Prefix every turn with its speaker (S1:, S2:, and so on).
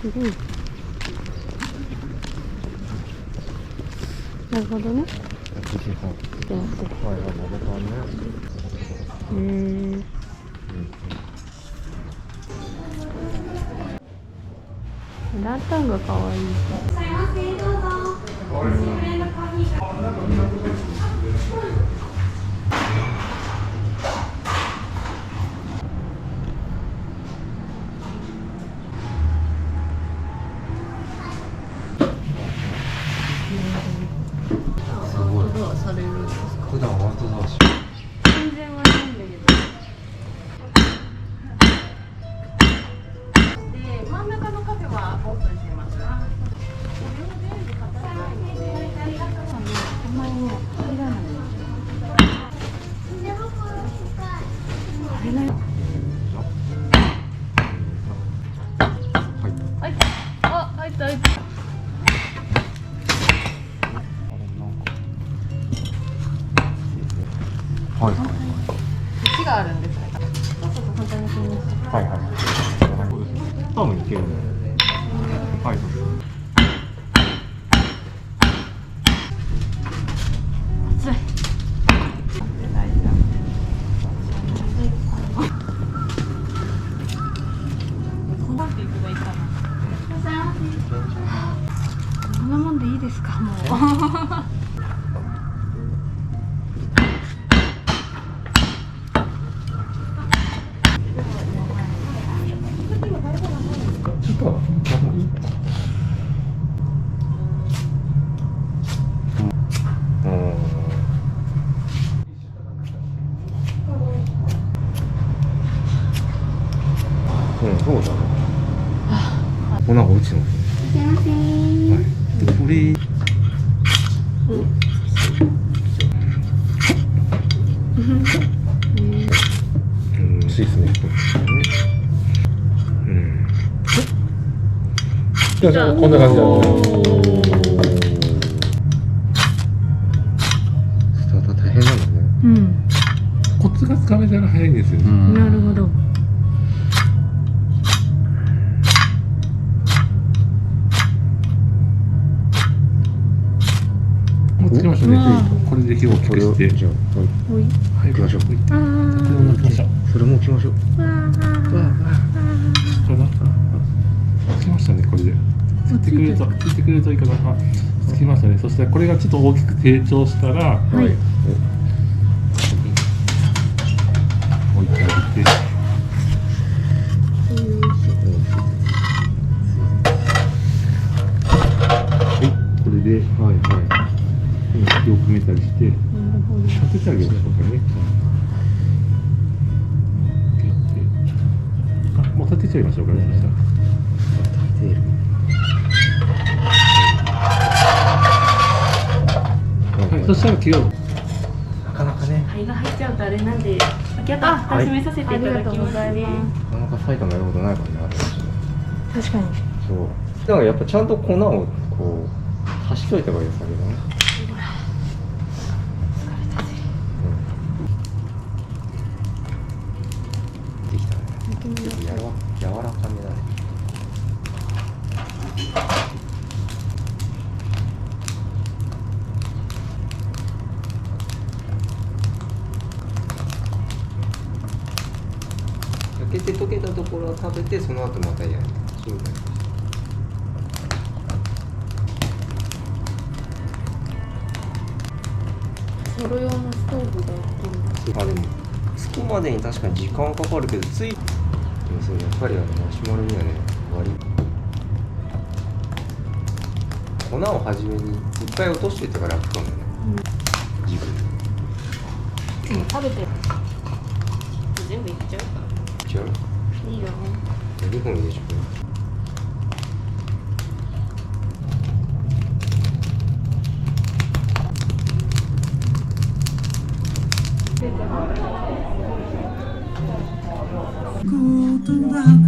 S1: うん。なるほどね。
S2: 1時半。
S1: でもって。
S2: はいはい、まだ変わんね。
S1: ランタンが可愛い。
S2: すごい。
S1: されるんですか？
S2: 普段アウトドアし。
S1: 全然はないんだけど。で、真ん中のカフェはオープンしてます。あんまりね、入らない。あれない。はい。あ、入った入った。
S2: はい。
S1: 木があるんですね。そうそう、本当に気に入って。
S2: はいはい。多分いけるね。はい。
S1: 暑い。こんなっていけばいいかな。こんなもんでいいですか、もう。
S2: ちょっと。そうだね。粉が落ちてますね。
S3: いけません。
S2: はい。これ。スイスね。じゃあこんな感じだね。スタート大変なんだね。
S1: うん。
S4: コツがつかめたら早いんですよね。
S1: なるほど。
S4: もうつけましょうね。これで火を大きくして。
S2: じゃあ、
S1: おい。
S2: 行きましょう。
S4: これも置きましょう。
S2: それも置きましょう。
S4: これだ。つきましたね、これで。ついてくれるといいかな。つきましたね。そしたらこれがちょっと大きく成長したら、
S1: はい。
S4: 置いてあげて。はい、これで、火を止めたりして、立ててあげましょうかね。もう立てちゃいましょうかね。そしたら。はい、そしたら気を。
S2: なかなかね。
S3: 灰が入っちゃうとあれなんで、先ほど蓋閉めさせていただきますね。
S2: なかなか埼玉やることないからね、あれは。
S1: 確かに。
S2: そう。だからやっぱちゃんと粉をこう足しといた方がいいですけどね。できたね。ちょっと柔らかめだね。焼けて溶けたところを食べて、その後また焼いて。そういう感じ。
S1: ソロ用のストーブが
S2: あ、でもつくまでに確かに時間かかるけど、でもそう、やっぱりマシュマロにはね、粉を初めに一回落としていったから楽かもね。自分
S1: 食べてる。
S3: 全部いっちゃうか。
S2: 違う
S3: いいよね。
S2: 2本入れちゃう。
S5: Ku tentang